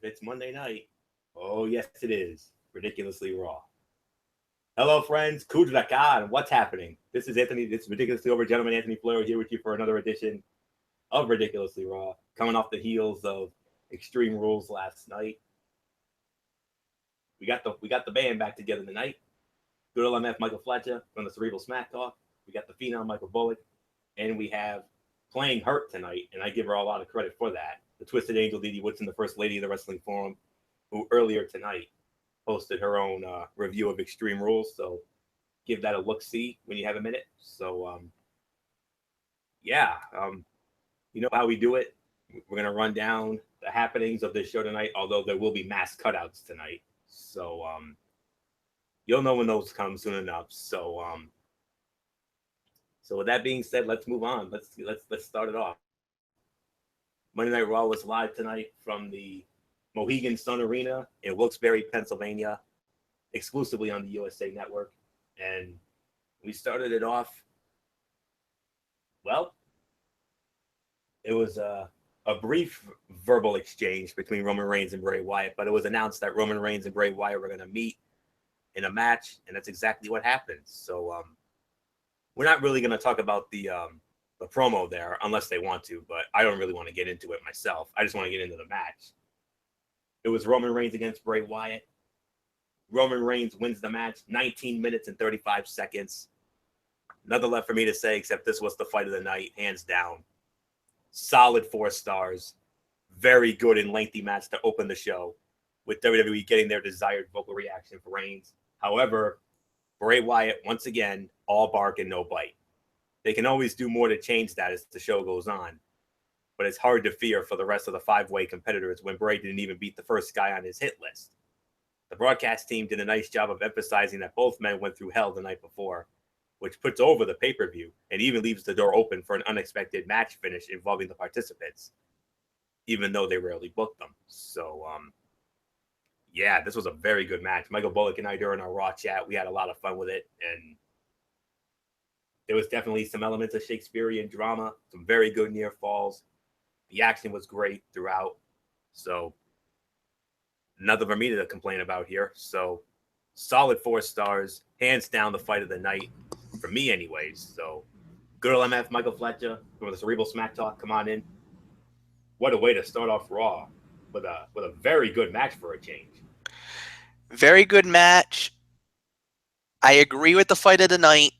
If it's Monday night, oh yes it is. Ridiculously Raw. Hello friends, Kudrakad, what's happening? This is Anthony, this is Ridiculously Over Gentleman Anthony Fleur here with you for another edition of Ridiculously Raw. Coming off the heels of Extreme Rules last night. We got the band back together tonight. Good old MF Michael Fletcher from the Cerebral Smack Talk. We got the Phenom Michael Bullock. And we have playing hurt tonight, and I give her a lot of credit for that. The Twisted Angel, Didi Woodson, the First Lady of the Wrestling Forum, who earlier tonight posted her own review of Extreme Rules. So give that a look-see when you have a minute. So, yeah, you know how we do it. We're going to run down the happenings of this show tonight, although there will be mass cutouts tonight. So you'll know when those come soon enough. So with that being said, let's move on. Let's start it off. Monday Night Raw was live tonight from the Mohegan Sun Arena in Wilkes-Barre, Pennsylvania, exclusively on the USA Network. And we started it off, well, it was a brief verbal exchange between Roman Reigns and Bray Wyatt, but it was announced that Roman Reigns and Bray Wyatt were going to meet in a match, and that's exactly what happened. So we're not really going to talk about the promo there unless they want to, but I don't really want to get into it myself. I just want to get into the match. It was Roman Reigns against Bray Wyatt. Roman Reigns wins the match, 19 minutes and 35 seconds. Nothing left for me to say except this was the fight of the night, hands down. Solid 4 stars. Very good and lengthy match to open the show, with WWE getting their desired vocal reaction for Reigns. However, Bray Wyatt, once again, all bark and no bite. They can always do more to change that as the show goes on, but it's hard to fear for the rest of the 5-way competitors when Bray didn't even beat the first guy on his hit list. The broadcast team did a nice job of emphasizing that both men went through hell the night before, which puts over the pay-per-view and even leaves the door open for an unexpected match finish involving the participants, even though they rarely booked them. So, yeah, this was a very good match. Michael Bullock and I, during our Raw chat, we had a lot of fun with it, and there was definitely some elements of Shakespearean drama, some very good near falls. The action was great throughout. So nothing for me to complain about here. So solid 4 stars, hands down the fight of the night for me anyways. So good old MF Michael Fletcher from the Cerebral Smack Talk, come on in. What a way to start off Raw with a very good match for a change. Very good match. I agree with the fight of the night.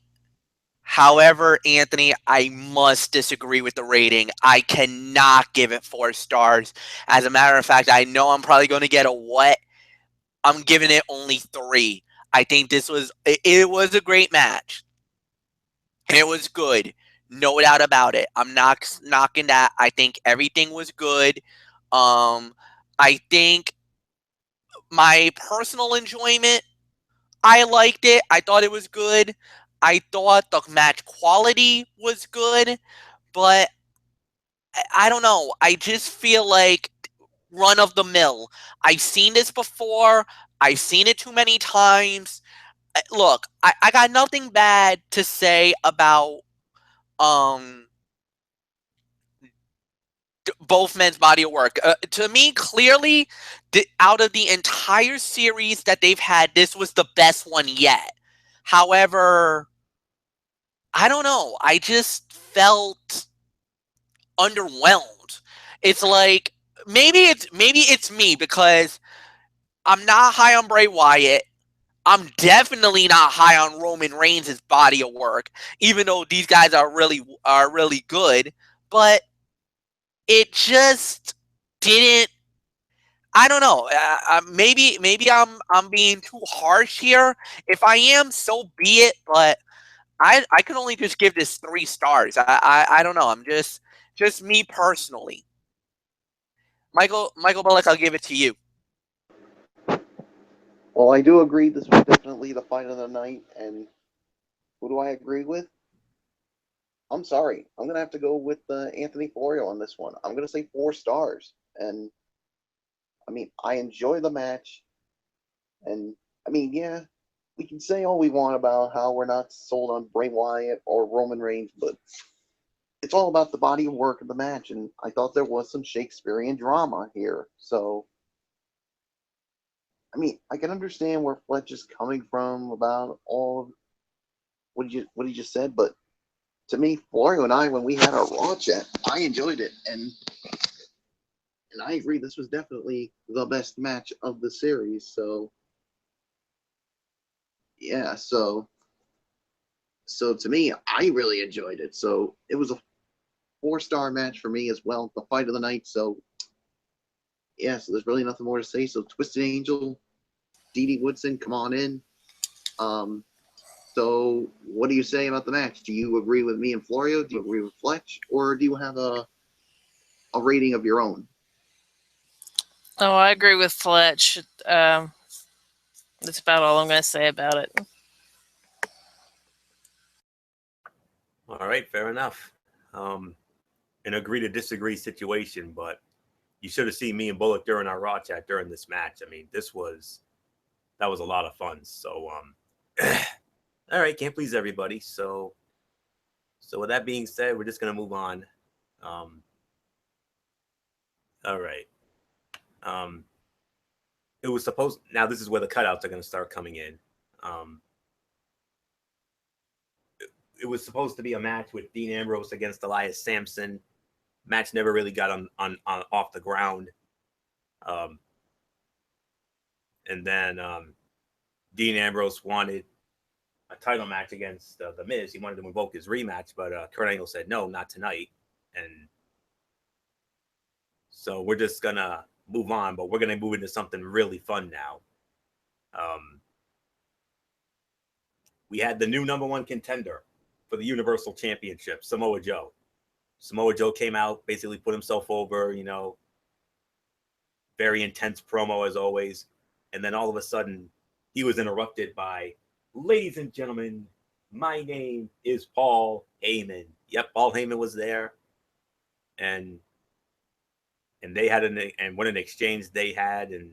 However, Anthony, I must disagree with the rating. I cannot give it 4 stars. As a matter of fact, I know I'm probably going to get a what. I'm giving it only 3. I think it was a great match. It was good. No doubt about it. I'm not knocking that. I think everything was good. I think my personal enjoyment, I liked it. I thought it was good. I thought the match quality was good, but I don't know. I just feel like run of the mill. I've seen this before. I've seen it too many times. Look, I got nothing bad to say about um both men's body of work. To me, clearly, out of the entire series that they've had, this was the best one yet. However, I don't know. I just felt underwhelmed. It's like maybe it's me because I'm not high on Bray Wyatt. I'm definitely not high on Roman Reigns' body of work, even though these guys are really good. But it just didn't. I don't know. Maybe I'm being too harsh here. If I am, so be it. But I can only just give this 3 stars. I don't know. I'm just me personally. Michael Bullock, I'll give it to you. Well, I do agree this was definitely the fight of the night, and who do I agree with? I'm sorry. I'm going to have to go with Anthony Florio on this one. I'm going to say 4 stars. And, I mean, I enjoy the match. And, I mean, yeah, we can say all we want about how we're not sold on Bray Wyatt or Roman Reigns, but it's all about the body of work of the match. And I thought there was some Shakespearean drama here. So, I mean, I can understand where Fletch is coming from about all of what he just said, but to me, Florio and I, when we had our Raw chat, I enjoyed it, and I agree this was definitely the best match of the series. So yeah, so to me, I really enjoyed it. So it was a 4-star match for me as well, the fight of the night. So yeah, so there's really nothing more to say. So Twisted Angel, Dee Woodson, come on in. So what do you say about the match? Do you agree with me and Florio? Do you agree with Fletch? Or do you have a rating of your own? Oh, I agree with Fletch. That's about all I'm going to say about it. All right, fair enough. An agree to disagree situation, but you should have seen me and Bullock during our Raw chat during this match. I mean, that was a lot of fun. So, all right, can't please everybody. So with that being said, we're just gonna move on. All right. It was supposed. Now this is where the cutouts are gonna start coming in. It was supposed to be a match with Dean Ambrose against Elias Sampson. Match never really got on off the ground. And then Dean Ambrose wanted a title match against The Miz. He wanted to invoke his rematch, but Kurt Angle said, no, not tonight. And so we're just going to move on, but we're going to move into something really fun now. We had the new number one contender for the Universal Championship, Samoa Joe. Samoa Joe came out, basically put himself over, very intense promo as always. And then all of a sudden, he was interrupted by, ladies and gentlemen, my name is Paul Heyman. Yep, Paul Heyman was there. And they had what an exchange they had. And,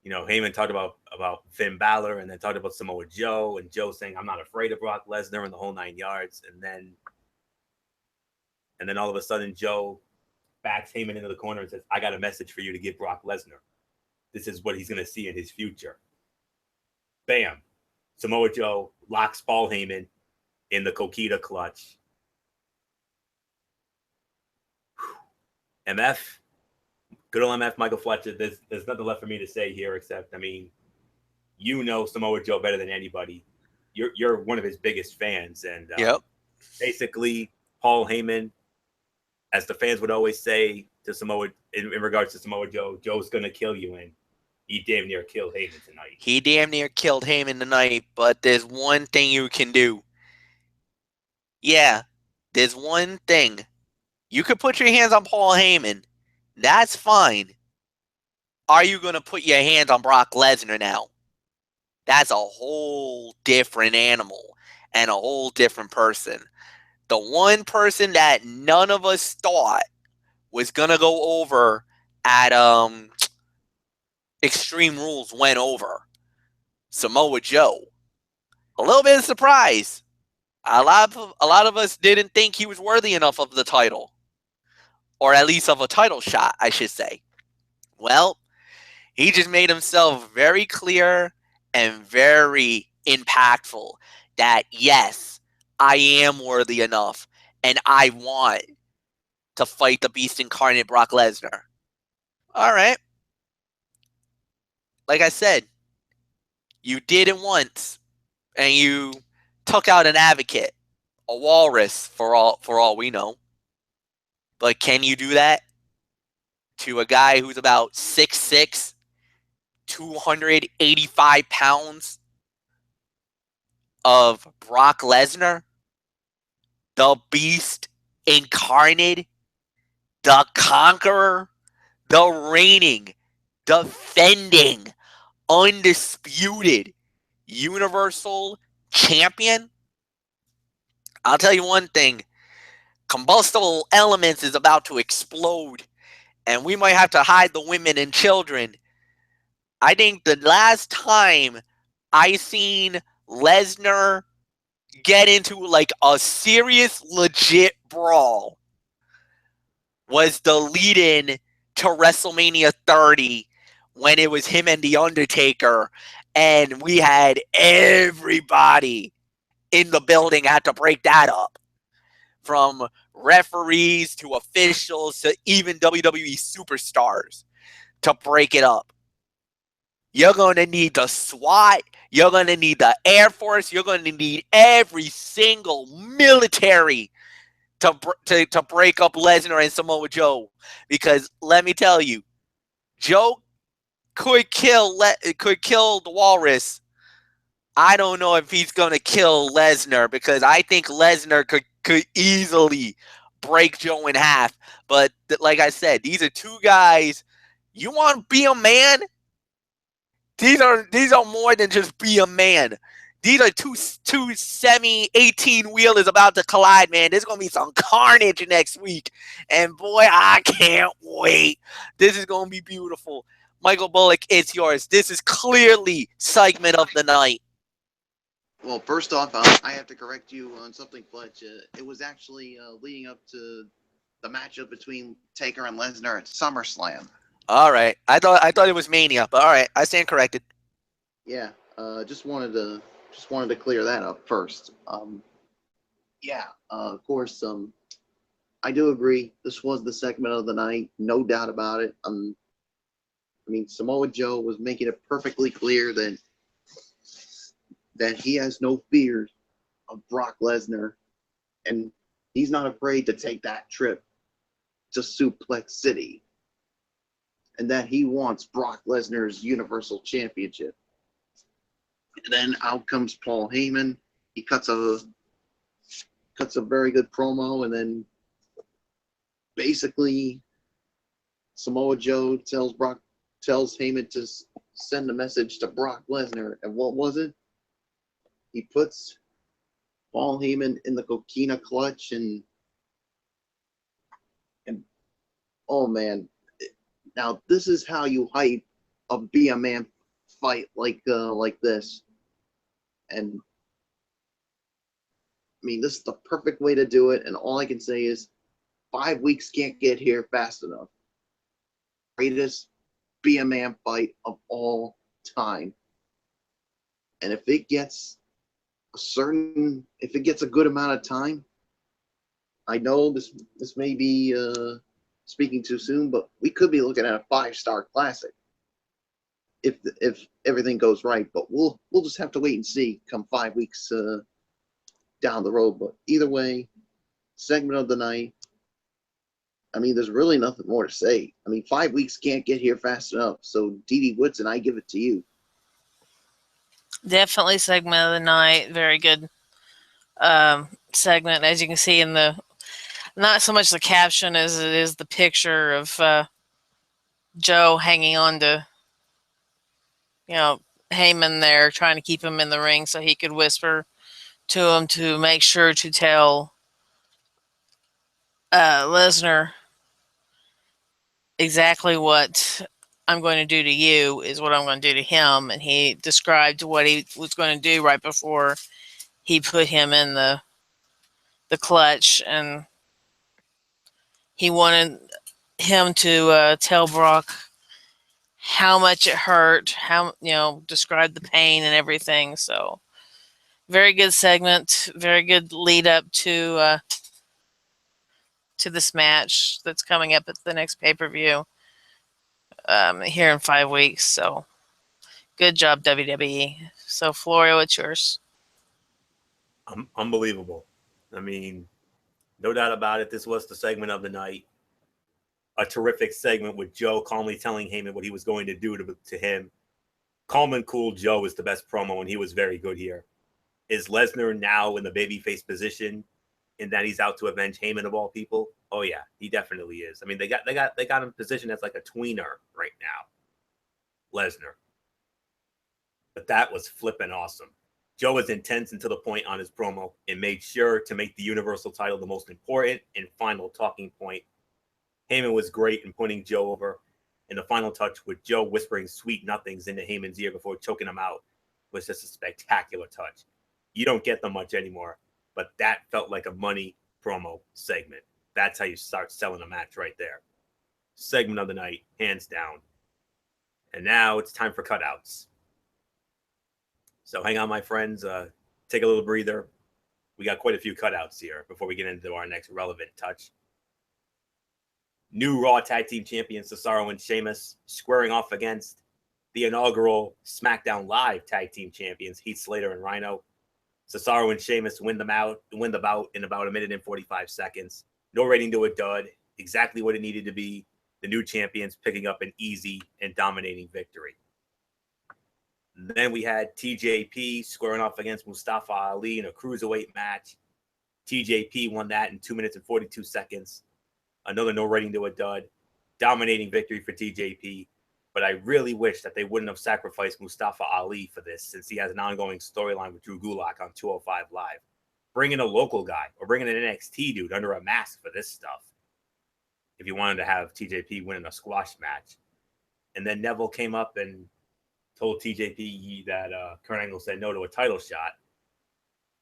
Heyman talked about Finn Balor and then talked about Samoa Joe, and Joe saying, I'm not afraid of Brock Lesnar, and the whole 9 yards. And then all of a sudden, Joe backs Heyman into the corner and says, I got a message for you to give Brock Lesnar. This is what he's going to see in his future. Bam. Samoa Joe locks Paul Heyman in the Coquina clutch. Whew. MF, good old MF, Michael Fletcher, there's nothing left for me to say here except, Samoa Joe better than anybody. You're one of his biggest fans. And Yep. Basically, Paul Heyman, as the fans would always say to Samoa, in regards to Samoa Joe, Joe's going to kill you, and he damn near killed Heyman tonight. He damn near killed Heyman tonight, but there's one thing you can do. Yeah, there's one thing. You could put your hands on Paul Heyman. That's fine. Are you going to put your hands on Brock Lesnar now? That's a whole different animal and a whole different person. The one person that none of us thought was going to go over at Extreme Rules went over. Samoa Joe. A little bit of surprise. A lot of us didn't think he was worthy enough of the title. Or at least of a title shot, I should say. Well, he just made himself very clear and very impactful that, yes, I am worthy enough and I want to fight the Beast Incarnate Brock Lesnar. All right. Like I said, you did it once and you took out an advocate, a walrus for all we know. But can you do that to a guy who's about 6'6", 285 pounds of Brock Lesnar, the Beast Incarnate, the Conqueror, the reigning, defending, undisputed Universal Champion? I'll tell you one thing. Combustible Elements is about to explode, and we might have to hide the women and children. I think the last time I seen Lesnar get into like a serious, legit brawl was the lead-in to WrestleMania 30 when it was him and The Undertaker, and we had everybody in the building had to break that up. From referees to officials to even WWE superstars to break it up. You're going to need the SWAT. You're going to need the Air Force. You're going to need every single military to break up Lesnar and Samoa Joe. Because let me tell you, Joe could kill the Walrus. I don't know if he's going to kill Lesnar, because I think Lesnar could easily break Joe in half. But like I said, these are two guys. You want to be a man? These are more than just be a man. These are two semi 18-wheelers about to collide, man. There's going to be some carnage next week. And boy, I can't wait. This is going to be beautiful. Michael Bullock, it's yours. This is clearly segment of the night. Well, first off, I have to correct you on something, Fletch. It was actually leading up to the matchup between Taker and Lesnar at SummerSlam. All right. I thought it was Mania, but all right. I stand corrected. Yeah. Just wanted to clear that up first. Of course. I do agree. This was the segment of the night, no doubt about it. Samoa Joe was making it perfectly clear that he has no fear of Brock Lesnar, and he's not afraid to take that trip to Suplex City, and that he wants Brock Lesnar's Universal Championship. And then out comes Paul Heyman. He cuts a very good promo, and then basically Samoa Joe tells Heyman to send a message to Brock Lesnar. And what was it? He puts Paul Heyman in the coquina clutch, and oh man, now this is how you hype a Be a Man fight like this. And this is the perfect way to do it. And all I can say is 5 weeks can't get here fast enough. Greatest Be a Man fight of all time. And if it gets a good amount of time, I know this may be speaking too soon, but we could be looking at a 5-star classic if everything goes right. But we'll just have to wait and see come 5 weeks down the road. But either way, segment of the night. There's really nothing more to say. 5 weeks can't get here fast enough. So D.D. Woodson, I give it to you. Definitely segment of the night. Very good segment. As you can see in not so much the caption as it is the picture of Joe hanging on to, Heyman there, trying to keep him in the ring so he could whisper to him to make sure to tell Lesnar exactly what I'm going to do to you is what I'm going to do to him. And he described what he was going to do right before he put him in the clutch. And he wanted him to tell Brock how much it hurt, describe the pain and everything. So very good segment, very good lead up to this match that's coming up at the next pay-per-view here in 5 weeks. So good job, WWE. So Florio, it's yours. Unbelievable. No doubt about it. This was the segment of the night. A terrific segment with Joe calmly telling Heyman what he was going to do to him. Calm and cool Joe is the best promo, and he was very good here. Is Lesnar now in the babyface position in that he's out to avenge Heyman of all people? Oh yeah, he definitely is. They got him positioned as like a tweener right now, Lesnar. But that was flipping awesome. Joe was intense and to the point on his promo and made sure to make the Universal title the most important and final talking point. Heyman was great in putting Joe over. And the final touch with Joe whispering sweet nothings into Heyman's ear before choking him out was just a spectacular touch. You don't get them much anymore, but that felt like a money promo segment. That's how you start selling a match right there. Segment of the night, hands down. And now it's time for cutouts. So hang on, my friends. Take a little breather. We got quite a few cutouts here before we get into our next relevant touch. New Raw Tag Team Champions Cesaro and Sheamus squaring off against the inaugural SmackDown Live Tag Team Champions Heath Slater and Rhino. Cesaro and Sheamus win the bout in about 1 minute and 45 seconds. No rating to a dud. Exactly what it needed to be. The new champions picking up an easy and dominating victory. Then we had TJP squaring off against Mustafa Ali in a cruiserweight match. TJP won that in 2 minutes and 42 seconds. Another no rating to a dud. Dominating victory for TJP. But I really wish that they wouldn't have sacrificed Mustafa Ali for this, since he has an ongoing storyline with Drew Gulak on 205 Live. Bring in a local guy or bring in an NXT dude under a mask for this stuff, if you wanted to have TJP win in a squash match. And then Neville came up and told TJP that Kurt Angle said no to a title shot.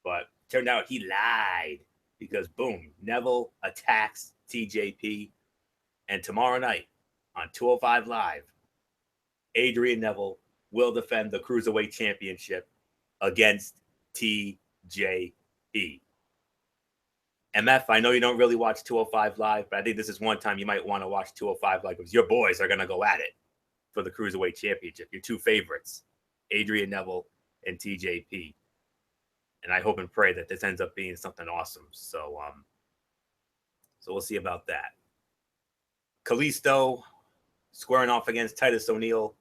But turned out he lied, because boom, Neville attacks TJP. And tomorrow night on 205 Live, Adrian Neville will defend the Cruiserweight Championship against TJP. MF, I know you don't really watch 205 Live, but I think this is one time you might want to watch 205 Live, because your boys are going to go at it for the Cruiserweight Championship. Your two favorites, Adrian Neville and TJP. And I hope and pray that this ends up being something awesome. So we'll see about that. Kalisto squaring off against Titus O'Neil.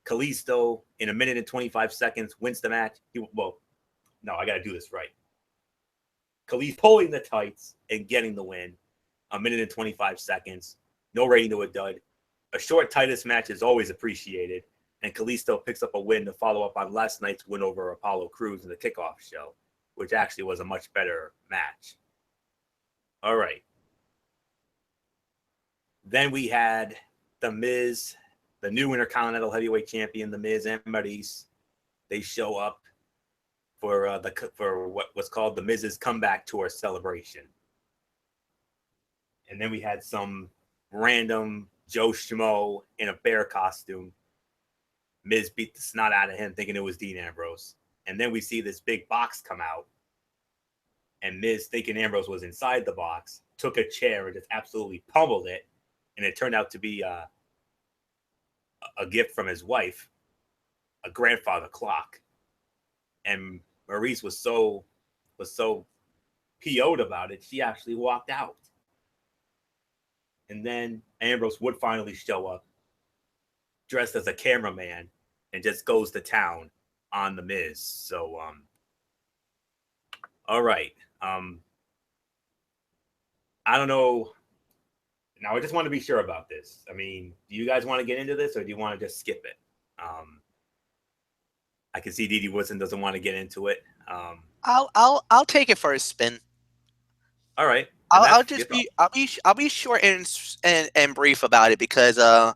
Kalisto, in 1 minute and 25 seconds, wins the match. I got to do this right. Kalisto pulling the tights and getting the win. 1 minute and 25 seconds. No rating to a dud. A short Titus match is always appreciated. And Kalisto picks up a win to follow up on last night's win over Apollo Crews in the kickoff show, which actually was a much better match. All right. Then we had The Miz, the new Intercontinental Heavyweight Champion, The Miz and Maryse. They show up for what was called The Miz's Comeback Tour celebration. And then we had some random Joe Schmo in a bear costume. Miz beat the snot out of him, thinking it was Dean Ambrose. And then we see this big box come out. And Miz, thinking Ambrose was inside the box, took a chair and just absolutely pummeled it. And it turned out to be a gift from his wife, a grandfather clock. And Maryse was so PO'd about it, she actually walked out. And then Ambrose would finally show up, dressed as a cameraman, and just goes to town on The Miz. So, all right. I don't know. Now, I just want to be sure about this. I mean, do you guys want to get into this, or do you want to just skip it? I can see Didi Woodson doesn't want to get into it. I'll take it for a spin. All right. I'll be short and brief about it, because I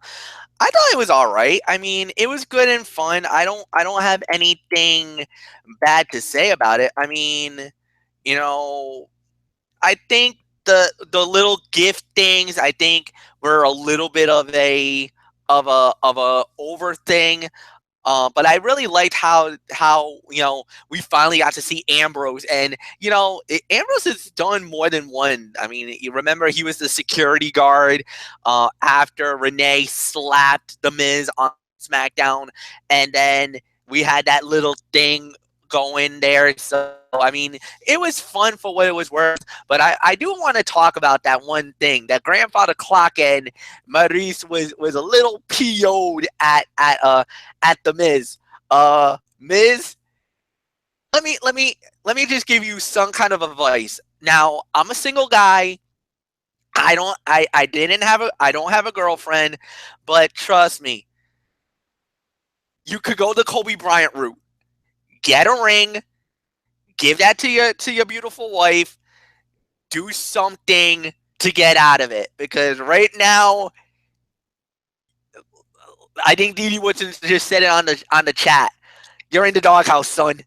thought it was all right. I mean, it was good and fun. I don't have anything bad to say about it. I mean, I think the little gift things, I think, were a little bit of a over thing. But I really liked how we finally got to see Ambrose, and Ambrose has done more than one. I mean, you remember he was the security guard after Renee slapped The Miz on SmackDown, and then we had that little thing going there. So I mean, it was fun for what it was worth. But I do want to talk about that one thing, that grandfather clock, and Maryse was a little PO'd at The Miz. Miz, let me just give you some kind of advice. Now, I'm a single guy. I don't have a girlfriend, but trust me, you could go the Kobe Bryant route. Get a ring, give that to your beautiful wife, do something to get out of it. Because right now, I think Didi Woodson just said it on the chat. You're in the doghouse, son.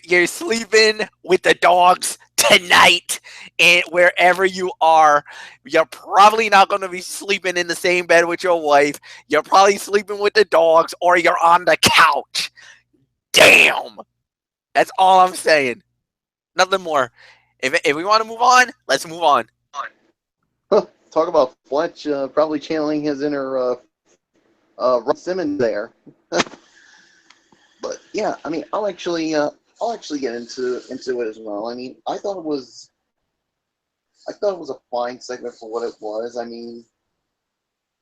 You're sleeping with the dogs tonight, and wherever you are, you're probably not going to be sleeping in the same bed with your wife. You're probably sleeping with the dogs, or you're on the couch. Damn. That's all I'm saying. Nothing more. If we want to move on, let's move on. Talk about Fletch probably channeling his inner Ron Simmons there. But yeah, I mean, I'll actually get into it as well. I mean, I thought it was a fine segment for what it was. I mean,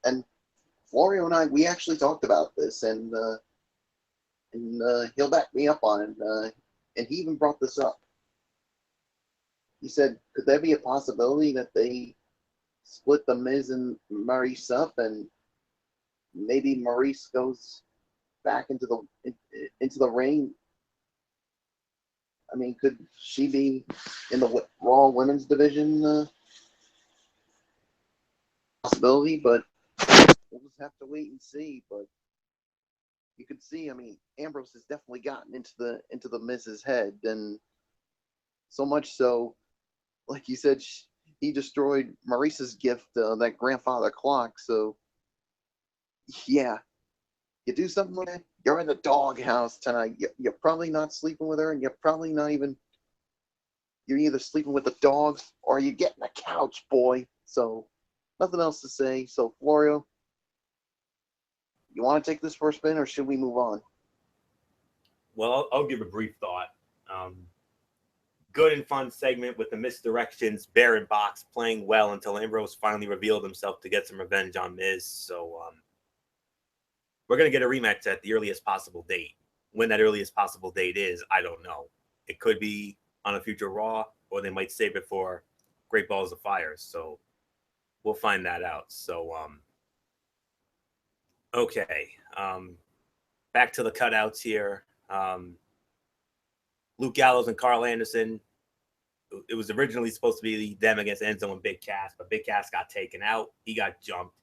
and Florio and I, we actually talked about this, and he'll back me up on it. And he even brought this up. He said, could there be a possibility that they split the Miz and Maurice up, and maybe Maurice goes back into the ring? I mean, could she be in the Raw Women's Division? Possibility, but we'll just have to wait and see. But you could see, I mean, Ambrose has definitely gotten into the Miz's head, and so much so, like you said, he destroyed Maurice's gift, that grandfather clock. So, yeah, you do something like that, you're in the doghouse tonight. You're probably not sleeping with her, and you're probably not even. You're either sleeping with the dogs or you're getting a couch, boy. So, nothing else to say. So, Florio, you want to take this for a spin, or should we move on? Well, I'll give a brief thought. Good and fun segment with the misdirections. Baron Box playing well until Ambrose finally revealed himself to get some revenge on Miz. So we're going to get a rematch at the earliest possible date. When that earliest possible date is, I don't know. It could be on a future Raw, or they might save it for Great Balls of Fire. So we'll find that out. So, okay. Back to the cutouts here. Luke Gallows and Carl Anderson. It was originally supposed to be them against Enzo and Big Cass, but Big Cass got taken out. He got jumped.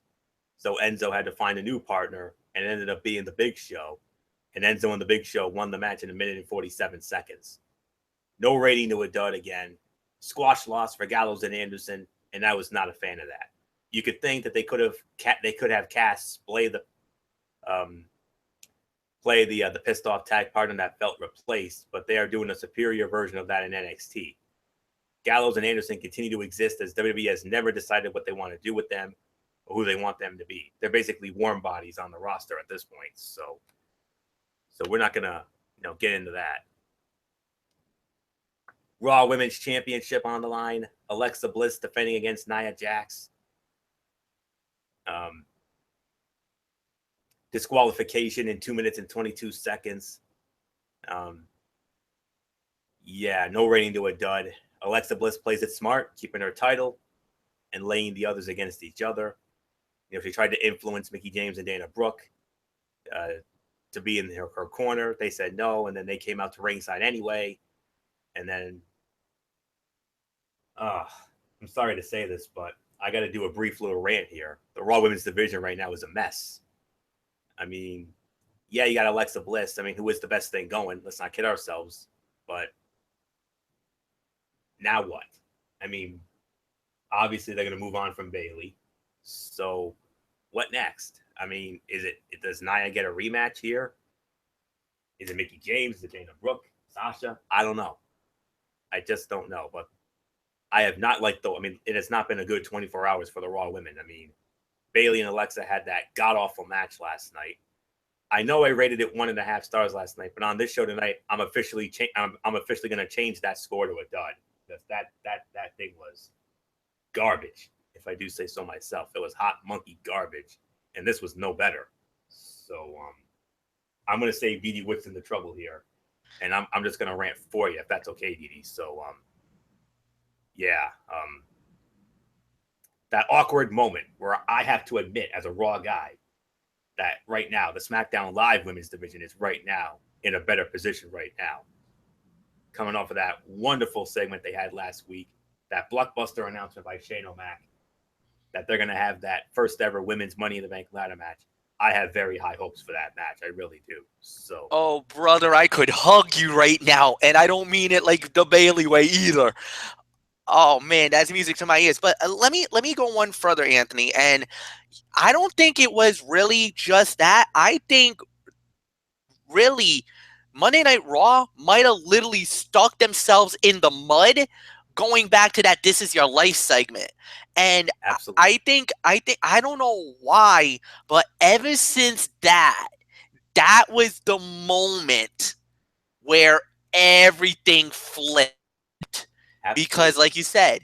So Enzo had to find a new partner, and it ended up being the Big Show. And Enzo and the Big Show won the match in 1 minute and 47 seconds. No rating to a dud again. Squash loss for Gallows and Anderson, and I was not a fan of that. You could think that they could have Cass play the pissed off tag partner that felt replaced, but they are doing a superior version of that in NXT. Gallows and Anderson continue to exist as WWE has never decided what they want to do with them or who they want them to be. They're basically warm bodies on the roster at this point. So we're not gonna get into that. Raw Women's Championship on the line. Alexa Bliss defending against Nia Jax. Disqualification in 2 minutes and 22 seconds. Yeah, no rating to a dud. Alexa Bliss plays it smart, keeping her title and laying the others against each other. She tried to influence Mickie James and Dana Brooke to be in her corner. They said no, and then they came out to ringside anyway. And then, I'm sorry to say this, but I got to do a brief little rant here. The Raw Women's Division right now is a mess. I mean, yeah, you got Alexa Bliss. I mean, who is the best thing going? Let's not kid ourselves. But now what? I mean, obviously they're going to move on from Bayley. So what next? I mean, does Nia get a rematch here? Is it Mickie James? Is it Dana Brooke? Sasha? I don't know. I just don't know. But I have not liked it has not been a good 24 hours for the Raw women. I mean, Bayley and Alexa had that god-awful match last night. I know I rated it 1.5 stars last night, but on this show tonight, I'm officially going to change that score to a dud. Because that thing was garbage, if I do say so myself. It was hot monkey garbage, and this was no better. So I'm going to save Didi Whitson the trouble here, and I'm just going to rant for you, if that's okay, Didi. So that awkward moment where I have to admit as a Raw guy that right now the SmackDown Live Women's Division is right now in a better position right now. Coming off of that wonderful segment they had last week, that blockbuster announcement by Shane O'Mac that they're going to have that first ever women's Money in the Bank ladder match. I have very high hopes for that match. I really do. So Oh, brother, I could hug you right now, and I don't mean it like the Bailey way either. Oh man, that's music to my ears. But let me go one further, Anthony. And I don't think it was really just that. I think really Monday Night Raw might have literally stuck themselves in the mud going back to that "This Is Your Life" segment. And absolutely, I don't know why, but ever since that was the moment where everything flipped. Because, absolutely. like you said,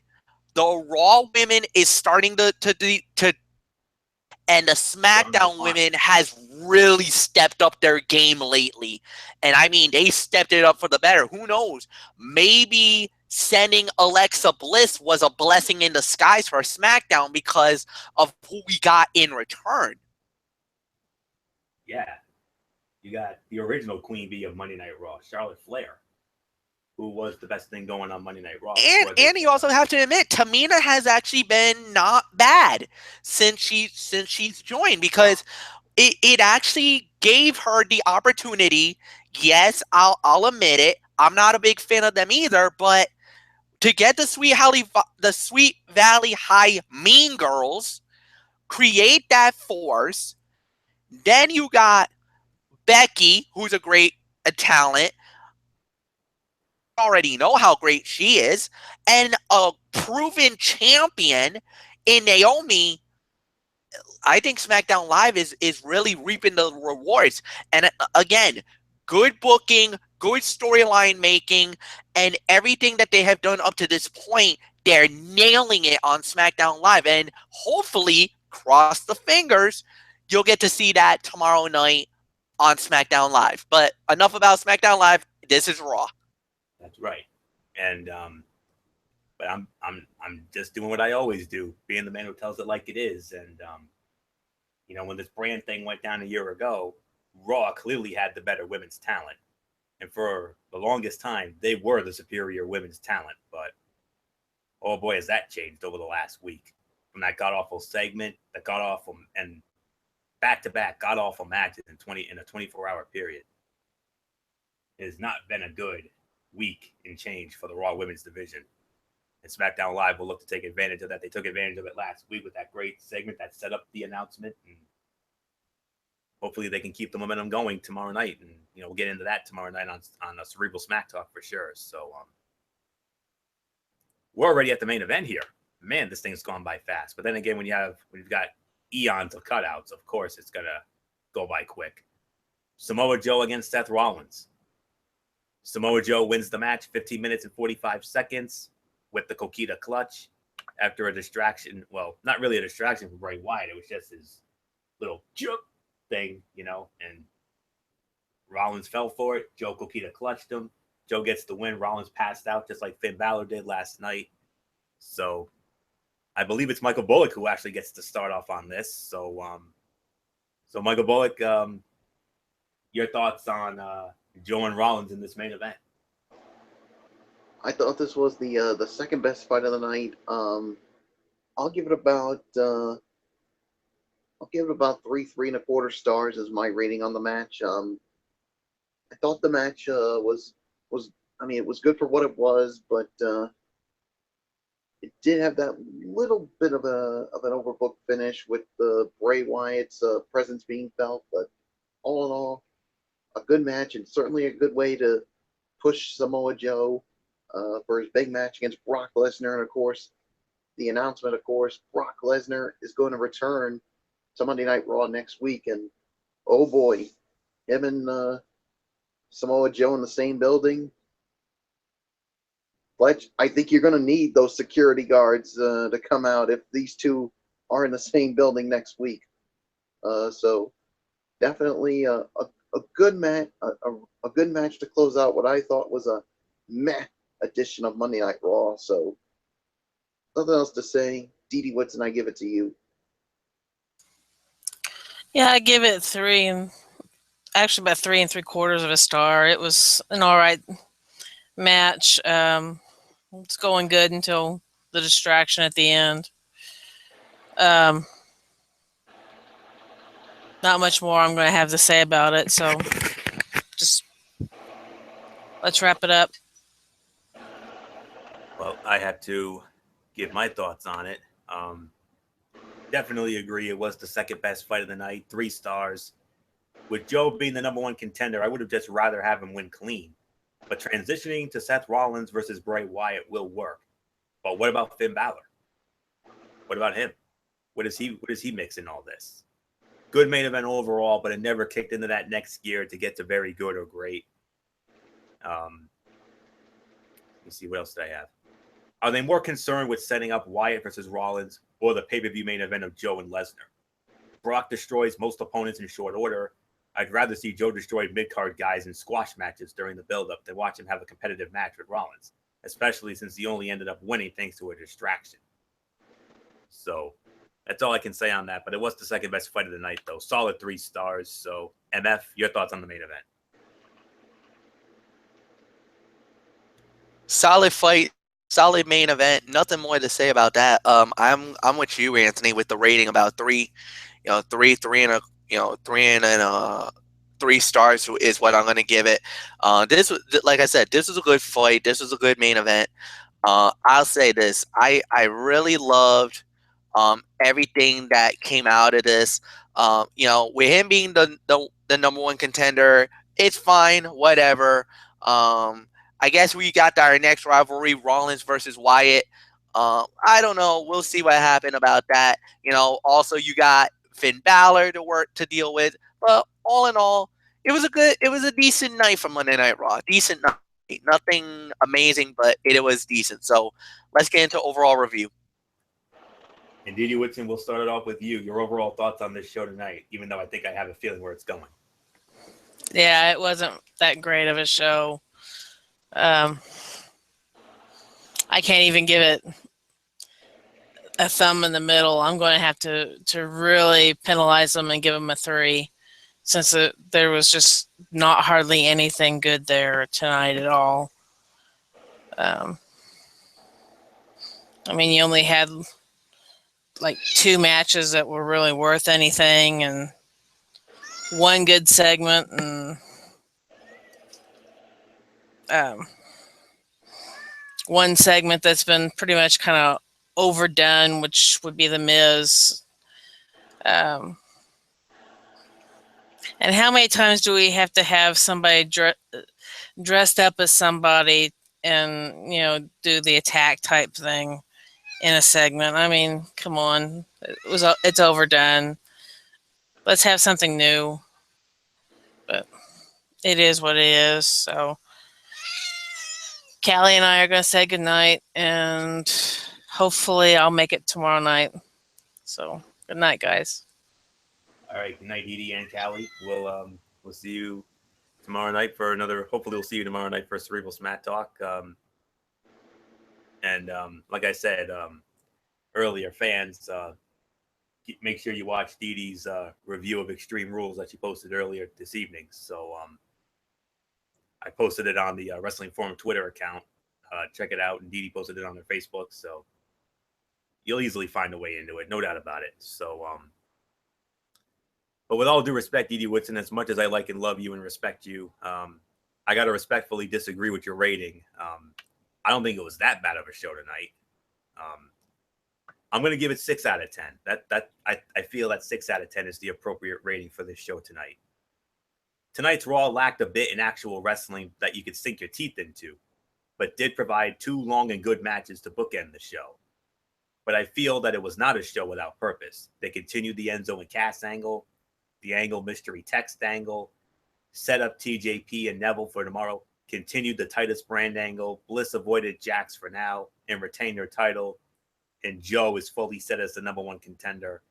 the Raw women is starting to and the They're on the SmackDown decline. women has really stepped up their game lately. And I mean, they stepped it up for the better. Who knows? Maybe sending Alexa Bliss was a blessing in disguise for SmackDown because of who we got in return. Yeah, you got the original Queen Bee of Monday Night Raw, Charlotte Flair, who was the best thing going on Monday Night Raw before this. And you also have to admit, Tamina has actually been not bad since she's joined, because it actually gave her the opportunity. Yes, I'll admit it. I'm not a big fan of them either, but to get the Sweet Valley High Mean Girls, create that force. Then you got Becky, who's a great talent. Already know how great she is, and a proven champion in Naomi. I think SmackDown Live is really reaping the rewards. And again, good booking, good storyline making, and everything that they have done up to this point, they're nailing it on SmackDown Live. And hopefully, cross the fingers, you'll get to see that tomorrow night on SmackDown Live. But enough about SmackDown Live. This is Raw. That's right. And but I'm just doing what I always do, being the man who tells it like it is. And when this brand thing went down a year ago, Raw clearly had the better women's talent. And for the longest time, they were the superior women's talent. But oh boy, has that changed over the last week. From that god awful segment, that god awful and back to back god awful matches in a 24-hour period. It has not been a good week in change for the Raw women's division. And SmackDown Live will look to take advantage of that. They took advantage of it last week with that great segment that set up the announcement. And hopefully they can keep the momentum going tomorrow night. And, we'll get into that tomorrow night on a Cerebral Smack Talk for sure. So we're already at the main event here. Man, this thing's gone by fast. But then again, when you've got eons of cutouts, of course, it's going to go by quick. Samoa Joe against Seth Rollins. Samoa Joe wins the match 15 minutes and 45 seconds with the Coquina clutch after a distraction. Well, not really a distraction from Bray Wyatt. It was just his little juke thing, and Rollins fell for it. Joe Coquina clutched him. Joe gets the win. Rollins passed out just like Finn Balor did last night. So I believe it's Michael Bullock who actually gets to start off on this. So Michael Bullock, your thoughts on Joe and Rollins in this main event? I thought this was the second best fight of the night. I'll give it about 3.25 stars as my rating on the match. I thought the match was it was good for what it was, but it did have that little bit of an overbooked finish with the Bray Wyatt's presence being felt. But all in all, a good match, and certainly a good way to push Samoa Joe for his big match against Brock Lesnar. And of course, the announcement, Brock Lesnar is going to return to Monday Night Raw next week. And oh boy, him and Samoa Joe in the same building. Fletch, I think you're going to need those security guards to come out if these two are in the same building next week. So definitely a good match, a good match to close out what I thought was a meh edition of Monday Night Raw. So nothing else to say. Didi Woodson, I give it to you. Yeah, I give it actually about 3.75 stars. It was an all right match. It's going good until the distraction at the end. Not not much more I'm going to have to say about it. So just let's wrap it up. Well, I have to give my thoughts on it. Definitely agree. It was the second best fight of the night, 3 stars. With Joe being the number 1 contender, I would have just rather have him win clean. But transitioning to Seth Rollins versus Bray Wyatt will work. But what about Finn Balor? What about him? What is he mix in all this? Good main event overall, but it never kicked into that next gear to get to very good or great. Let me see, what else did I have? Are they more concerned with setting up Wyatt versus Rollins or the pay-per-view main event of Joe and Lesnar? Brock destroys most opponents in short order. I'd rather see Joe destroy mid-card guys in squash matches during the build-up than watch him have a competitive match with Rollins, especially since he only ended up winning thanks to a distraction. So that's all I can say on that, but it was the second best fight of the night, though. Solid 3 stars. So, MF, your thoughts on the main event? Solid fight, solid main event. Nothing more to say about that. I'm with you, Anthony, with the rating about 3. 3 stars is what I'm going to give it. This was, like I said, this was a good fight. This was a good main event. I'll say this: I really loved everything that came out of this. With him being the number 1 contender, it's fine, whatever. I guess we got our next rivalry, Rollins versus Wyatt. I don't know. We'll see what happened about that. Also you got Finn Balor to deal with. But all in all, it was a decent night for Monday Night Raw. Decent night. Nothing amazing, but it was decent. So let's get into overall review. And Didi Whitson, we'll start it off with you. Your overall thoughts on this show tonight, even though I think I have a feeling where it's going. Yeah, it wasn't that great of a show. I can't even give it a thumb in the middle. I'm going to have to really penalize them and give them a 3, since there was just not hardly anything good there tonight at all. I mean, you only had like 2 matches that were really worth anything, and 1 good segment, and 1 segment that's been pretty much kind of overdone, which would be The Miz. And how many times do we have to have somebody dressed up as somebody and do the attack type thing in a segment? I mean, come on, it's overdone. Let's have something new. But it is what it is. So Callie and I are going to say goodnight, and hopefully I'll make it tomorrow night. So good night, guys. All right, good night, Edie and Callie. We'll see you tomorrow night for another. Hopefully, we'll see you tomorrow night for Cerebral Smat Talk. Like I said earlier, fans, make sure you watch Didi's review of Extreme Rules that she posted earlier this evening. So I posted it on the Wrestling Forum Twitter account. Check it out, and Didi posted it on their Facebook. So you'll easily find a way into it, no doubt about it. So, but with all due respect, Didi Whitson, as much as I like and love you and respect you, I got to respectfully disagree with your rating. I don't think it was that bad of a show tonight. I'm going to give it 6 out of 10. I feel that 6 out of 10 is the appropriate rating for this show tonight. Tonight's Raw lacked a bit in actual wrestling that you could sink your teeth into, but did provide 2 long and good matches to bookend the show. But I feel that it was not a show without purpose. They continued the Enzo and Cass angle, the Angle mystery text angle, set up TJP and Neville for tomorrow, continued the Titus Brand angle, Bliss avoided Jax for now, and retained their title, and Joe is fully set as the number 1 contender.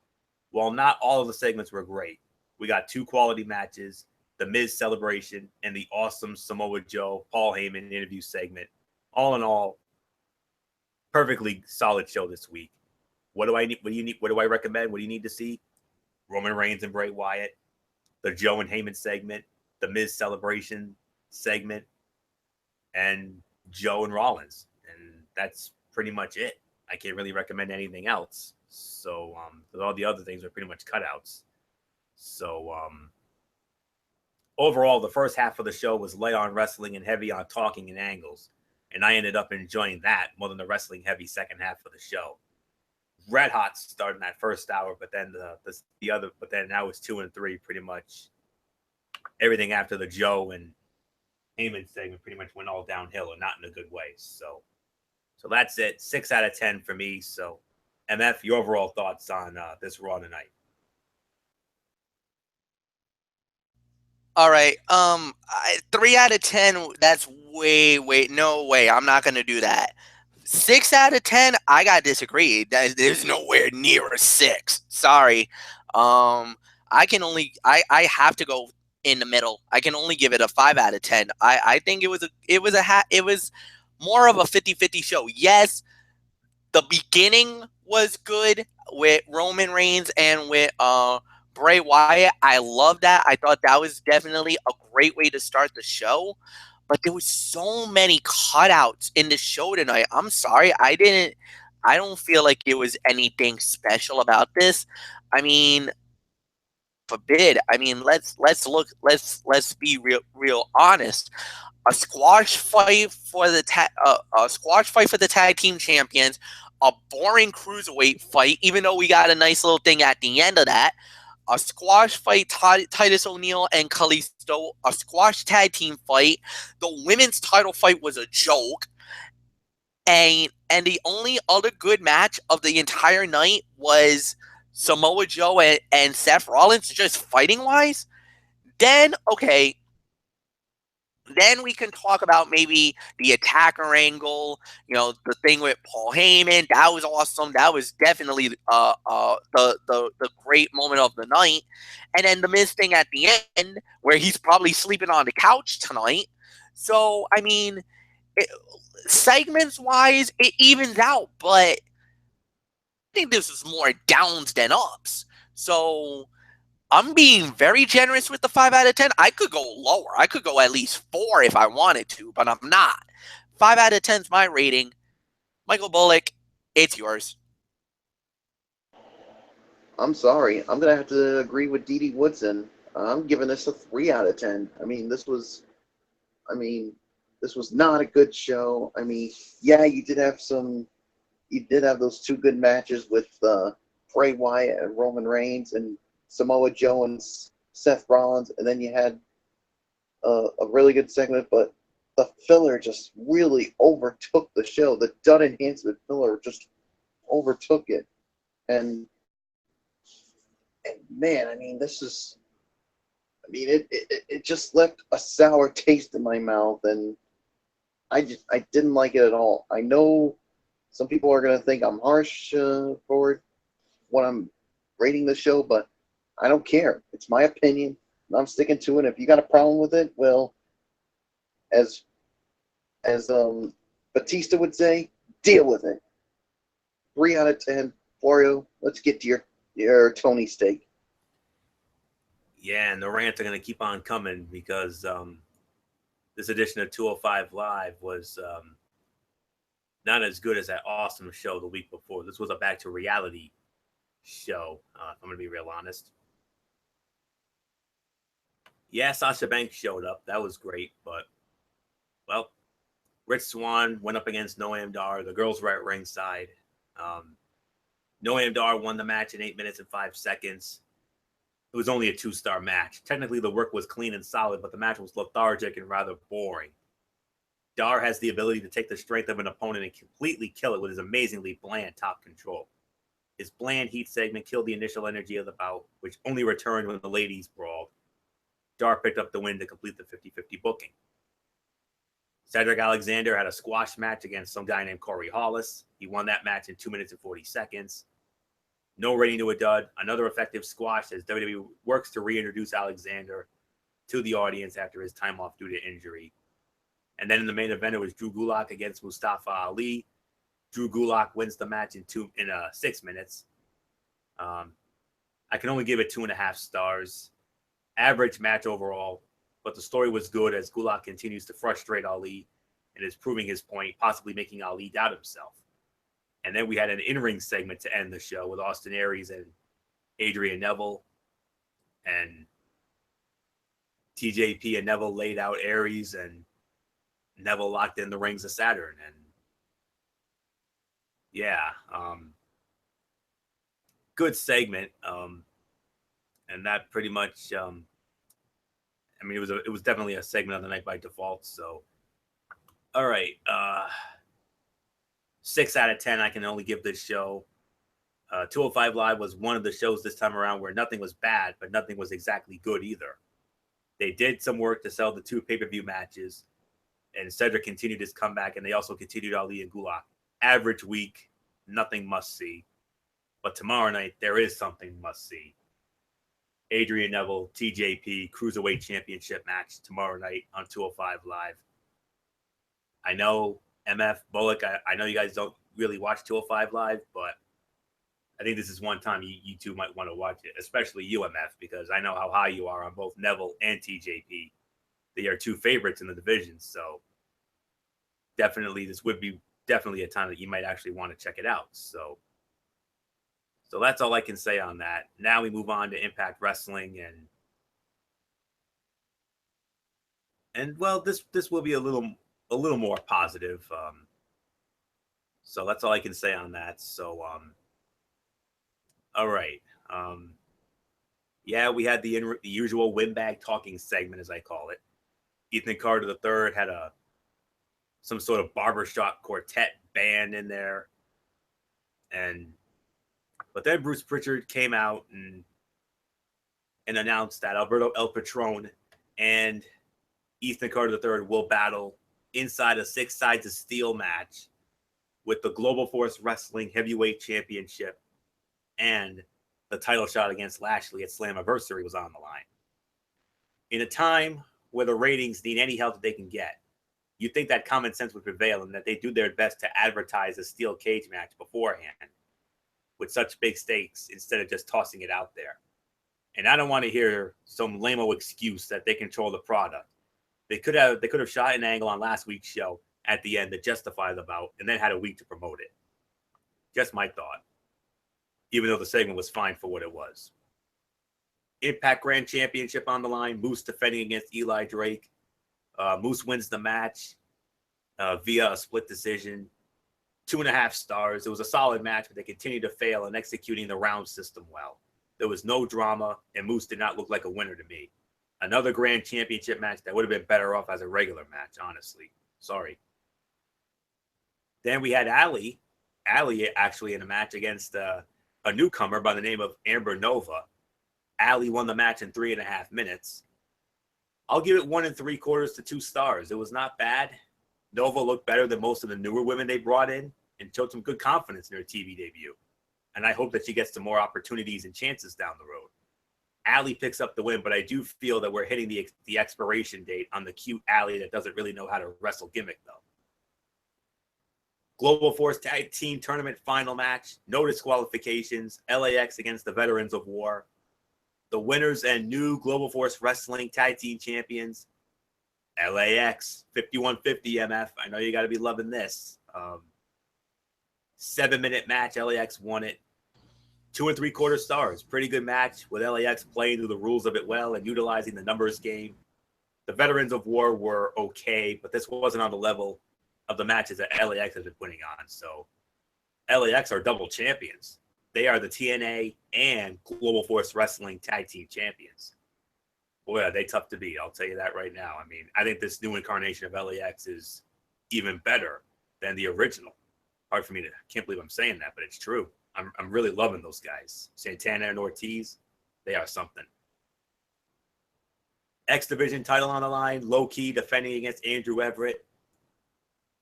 While not all of the segments were great, we got 2 quality matches, the Miz celebration, and the awesome Samoa Joe, Paul Heyman interview segment. All in all, perfectly solid show this week. What do I need? What do you need? What do I recommend? What do you need to see? Roman Reigns and Bray Wyatt, the Joe and Heyman segment, the Miz celebration segment, and Joe and Rollins. And that's pretty much it. I can't really recommend anything else. So all the other things are pretty much cutouts. So overall, the first half of the show was light on wrestling and heavy on talking and angles, and I ended up enjoying that more than the wrestling heavy second half of the show. Red hot starting that first hour, but then but then now it's 2 and 3 pretty much. Everything after the Joe and Heyman segment pretty much went all downhill, and not in a good way. So that's it. 6 out of 10 for me. So, MF, your overall thoughts on this Raw tonight? All right. 3 out of 10. That's way. No way. I'm not gonna do that. 6 out of 10. I gotta disagree. There's nowhere near a 6. Sorry. I can only. I have to go in the middle. I can only give it a 5 out of 10. I think it was more of a 50-50 show. Yes, the beginning was good with Roman Reigns and with Bray Wyatt. I love that. I thought that was definitely a great way to start the show. But there was so many cutouts in the show tonight. I'm sorry. I don't feel like it was anything special about this. I mean, forbid. I mean, let's be real honest. A squash fight for the tag team champions, a boring cruiserweight fight, even though we got a nice little thing at the end of that. A squash fight, Titus O'Neil and Kalisto, a squash tag team fight. The women's title fight was a joke. And the only other good match of the entire night was Samoa Joe and Seth Rollins, just fighting wise. Then we can talk about maybe the attacker angle, the thing with Paul Heyman. That was awesome. That was definitely the great moment of the night. And then the Miz thing at the end, where he's probably sleeping on the couch tonight. So, I mean, segments wise, it evens out, but I think this was more downs than ups. So I'm being very generous with the 5 out of 10. I could go lower. I could go at least 4 if I wanted to, but I'm not. 5 out of 10 is my rating. Michael Bullock, it's yours. I'm sorry. I'm going to have to agree with Dee Dee Woodson. I'm giving this a 3 out of 10. This was not a good show. Yeah, you did have those 2 good matches with Bray Wyatt and Roman Reigns and Samoa Joe and Seth Rollins, and then you had a really good segment, but the filler just really overtook the show. The Dud enhancement filler just overtook it. And man, it just left a sour taste in my mouth, and I didn't like it at all. I know some people are going to think I'm harsh for when I'm rating the show, but I don't care. It's my opinion, and I'm sticking to it. If you got a problem with it, well, as Batista would say, deal with it. 3 out of 10. Florio, let's get to your Tony steak. Yeah, and the rants are going to keep on coming because this edition of 205 Live was not as good as that awesome show the week before. This was a back to reality show, if I'm going to be real honest. Yeah, Sasha Banks showed up. That was great. But, well, Rich Swann went up against Noam Dar. The girls were at ringside. Noam Dar won the match in 8 minutes and 5 seconds. It was only a 2-star match. Technically, the work was clean and solid, but the match was lethargic and rather boring. Dar has the ability to take the strength of an opponent and completely kill it with his amazingly bland top control. His bland heat segment killed the initial energy of the bout, which only returned when the ladies brawled. Dar picked up the win to complete the 50-50 booking. Cedric Alexander had a squash match against some guy named Corey Hollis. He won that match in 2 minutes and 40 seconds. No rating to a dud. Another effective squash as WWE works to reintroduce Alexander to the audience after his time off due to injury. And then in the main event, it was Drew Gulak against Mustafa Ali. Drew Gulak wins the match in 6 minutes. I can only give it 2.5 stars. Average match overall, but the story was good as Gulak continues to frustrate Ali and is proving his point, possibly making Ali doubt himself. And then we had an in-ring segment to end the show with Austin Aries and Adrian Neville. and TJP and Neville laid out Aries, and Neville locked in the rings of Saturn. And yeah, good segment. And that pretty much, I mean, it was definitely a segment of the night by default. So, all right, 6 out of 10. I can only give this show. 205 Live was one of the shows this time around where nothing was bad, but nothing was exactly good either. They did some work to sell the 2 pay-per-view matches, and Cedric continued his comeback, and they also continued Ali and Gulak. Average week, nothing must see. But tomorrow night, there is something must see. Adrian Neville, TJP, Cruiserweight Championship match tomorrow night on 205 Live. I know, MF, Bullock, I know you guys don't really watch 205 Live, but I think this is one time you two might want to watch it, especially UMF, because I know how high you are on both Neville and TJP. They are 2 favorites in the division, so definitely this would be definitely a time that you might actually want to check it out. So that's all I can say on that. Now we move on to Impact Wrestling, and well, this will be a little more positive. So that's all I can say on that. So all right. Yeah, we had the usual windbag talking segment, as I call it. Ethan Carter III had some sort of barbershop quartet band in there, but then Bruce Pritchard came out and announced that Alberto El Patron and Ethan Carter III will battle inside a 6 sides of steel match with the Global Force Wrestling Heavyweight Championship, and the title shot against Lashley at Slammiversary was on the line. In a time where the ratings need any help that they can get, you'd think that common sense would prevail and that they do their best to advertise a steel cage match beforehand with such big stakes instead of just tossing it out there. And I don't want to hear some lame-o excuse that they control the product. They could have shot an angle on last week's show at the end to justify the bout and then had a week to promote it. Just my thought. Even though the segment was fine for what it was. Impact Grand Championship on the line. Moose defending against Eli Drake. Moose wins the match via a split decision. 2.5 stars. It was a solid match, but they continued to fail in executing the round system well. There was no drama, and Moose did not look like a winner to me. Another Grand Championship match that would have been better off as a regular match, honestly. Sorry. Then we had Ali. Ali actually in a match against a newcomer by the name of Amber Nova. Ali won the match in 3.5 minutes. I'll give it 1 3/4 to 2 stars. It was not bad. Nova looked better than most of the newer women they brought in and showed some good confidence in her TV debut. And I hope that she gets some more opportunities and chances down the road. Ali picks up the win, but I do feel that we're hitting the expiration date on the cute Ali that doesn't really know how to wrestle gimmick, though. Global Force Tag Team Tournament final match. No disqualifications. LAX against the Veterans of War. The winners and new Global Force Wrestling Tag Team Champions. LAX 5150 MF. I know you got to be loving this. 7-minute match. LAX won it. 2 3/4 stars. Pretty good match with LAX playing through the rules of it well and utilizing the numbers game. The Veterans of War were okay, but this wasn't on the level of the matches that LAX has been putting on. So LAX are double champions. They are the TNA and Global Force Wrestling Tag Team Champions. Boy, are they tough to beat. I'll tell you that right now. I mean, I think this new incarnation of LAX is even better than the original. Hard for me to, can't believe I'm saying that, but it's true. I'm really loving those guys. Santana and Ortiz, they are something. X Division title on the line. Low Key defending against Andrew Everett.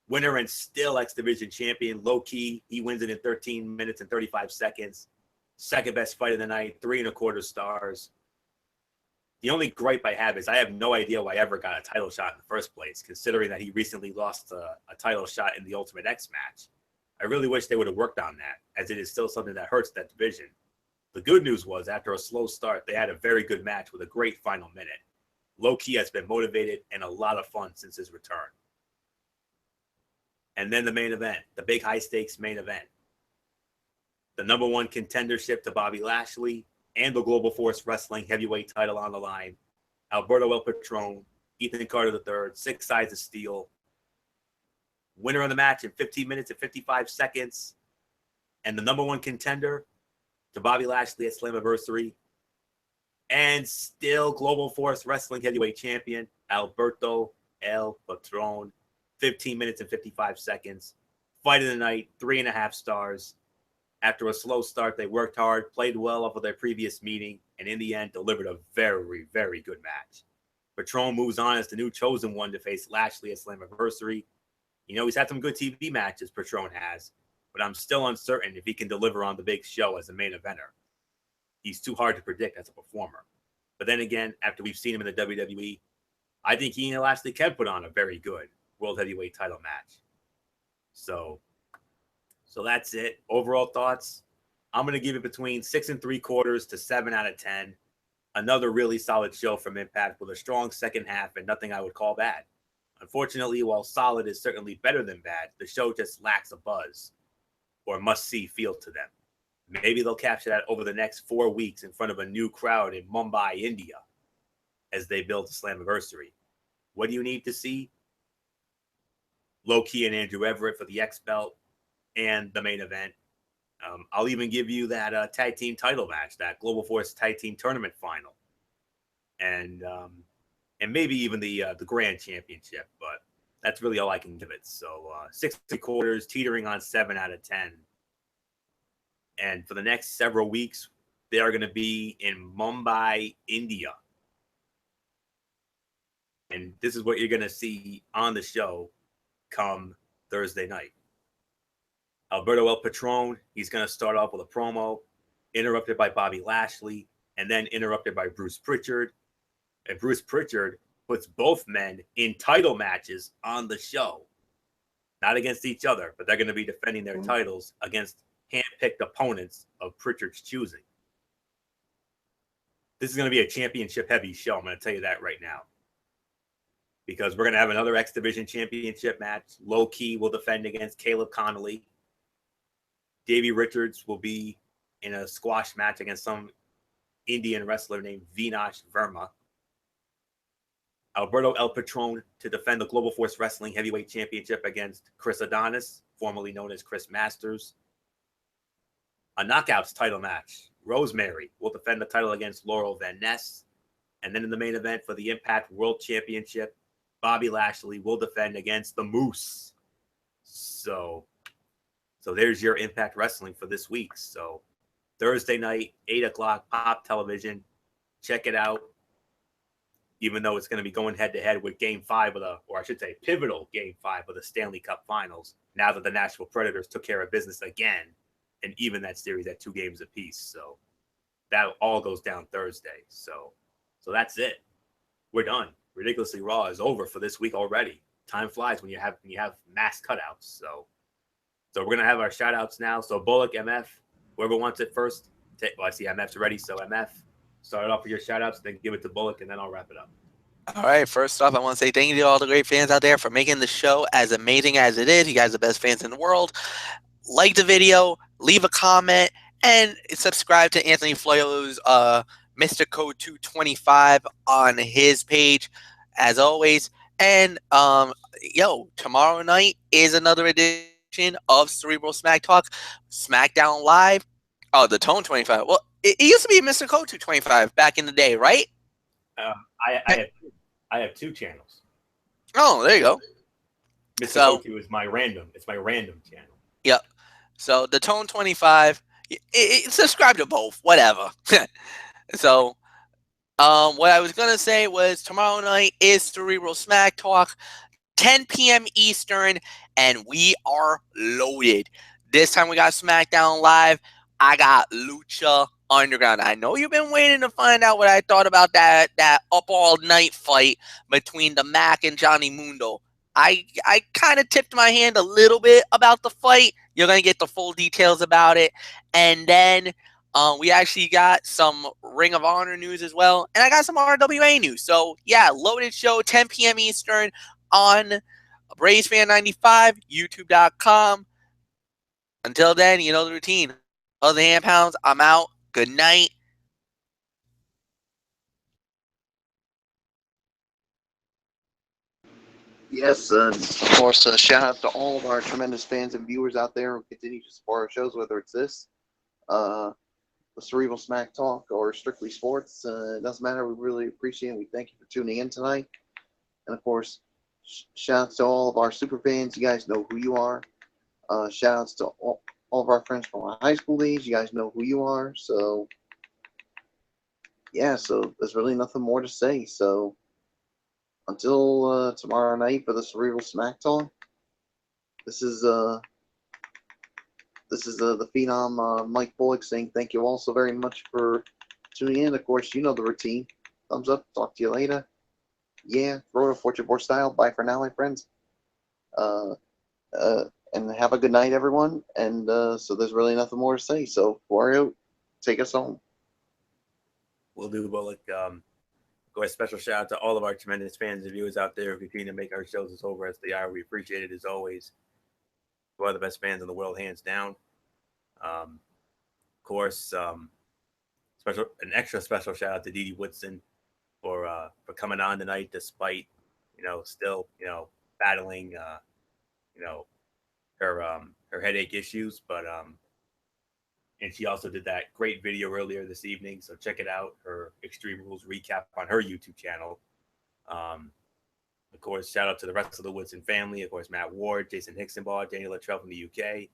Winner and still X Division champion. Low Key, he wins it in 13 minutes and 35 seconds. Second best fight of the night. 3 1/4 stars. The only gripe I have is I have no idea why Everett got a title shot in the first place, considering that he recently lost a title shot in the Ultimate X match. I really wish they would have worked on that, as it is still something that hurts that division. The good news was, after a slow start, they had a very good match with a great final minute. Low Key has been motivated and a lot of fun since his return. And then the main event, the big high-stakes main event. The #1 contendership to Bobby Lashley and the Global Force Wrestling heavyweight title on the line. Alberto El Patron, Ethan Carter III, 6 sides of steel. Winner of the match in 15 minutes and 55 seconds. And the number 1 contender to Bobby Lashley at Slammiversary. And still Global Force Wrestling heavyweight champion, Alberto El Patron. 15 minutes and 55 seconds. Fight of the night, 3.5 stars. After a slow start, they worked hard, played well off of their previous meeting, and in the end, delivered a very, very good match. Patron moves on as the new chosen one to face Lashley at Slammiversary. You know, he's had some good TV matches, Patron has, but I'm still uncertain if he can deliver on the big show as a main eventer. He's too hard to predict as a performer. But then again, after we've seen him in the WWE, I think he and Lashley can put on a very good World Heavyweight title match. So that's it. Overall thoughts, I'm going to give it between 6 3/4 to 7 out of 10. Another really solid show from Impact with a strong second half and nothing I would call bad. Unfortunately, while solid is certainly better than bad, the show just lacks a buzz or must-see feel to them. Maybe they'll capture that over the next 4 weeks in front of a new crowd in Mumbai, India, as they build the Slammiversary. What do you need to see? Low Ki and Andrew Everett for the X belt and the main event. I'll even give you that tag team title match, that Global Force tag team tournament final, and maybe even the grand championship. But that's really all I can give it. So 6 3/4, teetering on 7 out of 10. And for the next several weeks, they are going to be in Mumbai, India. And this is what you're going to see on the show come Thursday night. Alberto El Patron, he's going to start off with a promo, interrupted by Bobby Lashley, and then interrupted by Bruce Pritchard. And Bruce Pritchard puts both men in title matches on the show. Not against each other, but they're going to be defending their titles against hand-picked opponents of Pritchard's choosing. This is going to be a championship-heavy show. I'm going to tell you that right now. Because we're going to have another X Division championship match. Low Ki will defend against Caleb Connolly. Davey Richards will be in a squash match against some Indian wrestler named Vinash Verma. Alberto El Patron to defend the Global Force Wrestling Heavyweight Championship against Chris Adonis, formerly known as Chris Masters. A Knockouts title match. Rosemary will defend the title against Laurel Van Ness. And then in the main event for the Impact World Championship, Bobby Lashley will defend against the Moose. So there's your Impact Wrestling for this week. So Thursday night, 8 o'clock, Pop Television. Check it out. Even though it's going to be going head-to-head with Game 5 of the, or I should say pivotal Game 5 of the Stanley Cup Finals, now that the Nashville Predators took care of business again and even that series at 2 games apiece. So that all goes down Thursday. So that's it. We're done. Ridiculously Raw is over for this week already. Time flies when you have mass cutouts. So we're gonna have our shout outs now. So Bullock, MF, whoever wants it first. I see MF's ready. So MF, start it off with your shout outs, then give it to Bullock, and then I'll wrap it up. All right. First off, I want to say thank you to all the great fans out there for making the show as amazing as it is. You guys are the best fans in the world. Like the video, leave a comment, and subscribe to Anthony Floyo's Mr. Code 225 on his page, as always. And tomorrow night is another edition of Cerebral Smack Talk, SmackDown Live. Oh, the Tone 25. Well, it used to be Mr. Code 225 back in the day, right? I have 2 channels. Oh, there you go. Mr. Code 2 is my random. It's my random channel. Yep. So the Tone 25. Subscribe to both. Whatever. So, what I was going to say was tomorrow night is Cerebral Smack Talk, 10 p.m. Eastern, and we are loaded. This time we got SmackDown Live. I got Lucha Underground. I know you've been waiting to find out what I thought about that up all night fight between the Mac and Johnny Mundo. I kind of tipped my hand a little bit about the fight. You're going to get the full details about it. And then we actually got some Ring of Honor news as well. And I got some RWA news. So, yeah, loaded show, 10 p.m. Eastern on BravesFan95, YouTube.com. Until then, you know the routine. Other hand pounds, I'm out. Good night. Yes, of course, shout out to all of our tremendous fans and viewers out there who continue to support our shows, whether it's this, the Cerebral Smack Talk, or Strictly Sports. It doesn't matter. We really appreciate it. We thank you for tuning in tonight. And, of course, shout outs to all of our super fans. You guys know who you are. Shout outs to all of our friends from our high school days. You guys know who you are. So, yeah, so there's really nothing more to say. So, until tomorrow night for the Cerebral Smack Talk, this is the Phenom Mike Bullock saying thank you all so very much for tuning in. Of course, you know the routine. Thumbs up. Talk to you later. Yeah, throw it a Fortune Board style. Bye for now, my friends. And have a good night, everyone. And so there's really nothing more to say. So, Wario, take us home. We'll do, Bullock. Of course, special shout out to all of our tremendous fans and viewers out there who continue to make our shows as over as they are. We appreciate it as always. We're the best fans in the world, hands down. Of course, an extra special shout out to Dee Dee Woodson for coming on tonight, despite still battling her headache issues, but and she also did that great video earlier this evening, so check it out, her Extreme Rules recap on her YouTube channel. Of course, shout out to the rest of the Woodson family. Of course, Matt Ward, Jason Hicksonbaugh, Daniel Luttrell from the UK,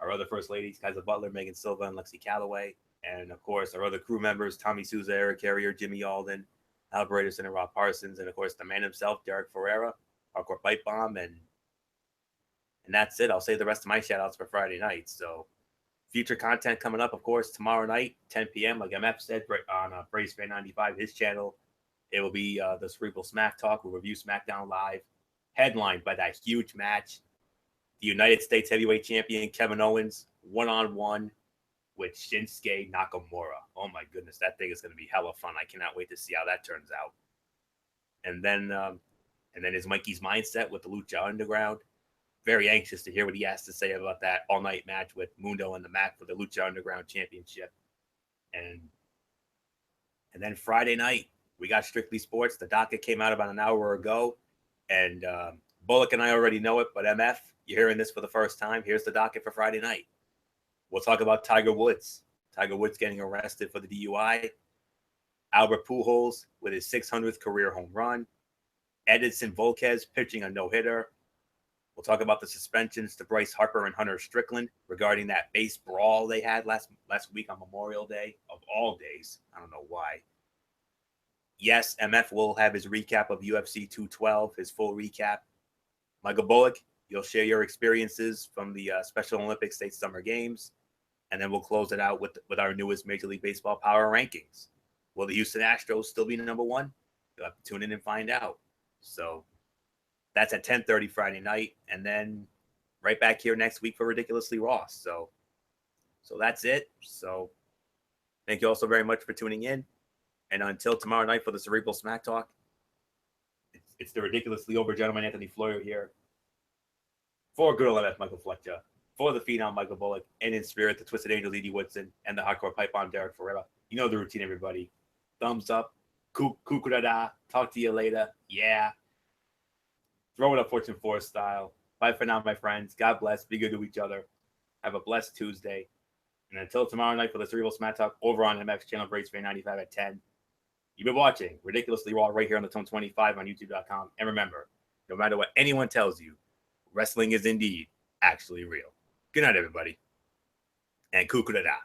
our other first ladies, Kaiser Butler, Megan Silva, and Lexi Calloway, and of course our other crew members, Tommy Souza, Eric Carrier, Jimmy Alden, Albert Anderson, and Rob Parsons, and of course the man himself, Derek Ferreira, Hardcore Pipe Bomb, and that's it. I'll save the rest of my shout outs for Friday night. So future content coming up, of course, tomorrow night, 10 p.m., like MF said, on Braves Fan 95, his channel. It will be the Cerebral Smack Talk. We'll review SmackDown Live, headlined by that huge match. The United States Heavyweight Champion, Kevin Owens, one-on-one with Shinsuke Nakamura. Oh, my goodness. That thing is going to be hella fun. I cannot wait to see how that turns out. And then is Mikey's Mindset with the Lucha Underground. Very anxious to hear what he has to say about that all-night match with Mundo and the Mac for the Lucha Underground Championship. And then Friday night, we got Strictly Sports. The docket came out about an hour ago, and Bullock and I already know it, but MF, you're hearing this for the first time. Here's the docket for Friday night. We'll talk about Tiger Woods. Tiger Woods getting arrested for the DUI. Albert Pujols with his 600th career home run. Edinson Volquez pitching a no-hitter. We'll talk about the suspensions to Bryce Harper and Hunter Strickland regarding that base brawl they had last week on Memorial Day, of all days. I don't know why. Yes, MF will have his recap of UFC 212, his full recap. Michael Bullock, you'll share your experiences from the Special Olympics State Summer Games. And then we'll close it out with our newest Major League Baseball power rankings. Will the Houston Astros still be number one? You'll have to tune in and find out. So that's at 10:30 Friday night, and then right back here next week for Ridiculously Ross. So that's it. So thank you all so very much for tuning in. And until tomorrow night for the Cerebral Smack Talk, it's the ridiculously over gentleman Anthony Florio here. For good old MF Michael Fletcher, for the Phenom Michael Bullock, and in spirit the Twisted Angel Dee Dee Woodson, and the Hardcore Pipe Bomb Derek Ferreira. You know the routine, everybody. Thumbs up. Kukurada. Talk to you later. Yeah. Throw it up Fortune 4 style. Bye for now, my friends. God bless. Be good to each other. Have a blessed Tuesday. And until tomorrow night for the Cerebral Smack Talk over on MX channel, Braves Fan 95 at 10. You've been watching Ridiculously Raw right here on the Tone 25 on YouTube.com. And remember, no matter what anyone tells you, wrestling is indeed actually real. Good night, everybody. And kukurada.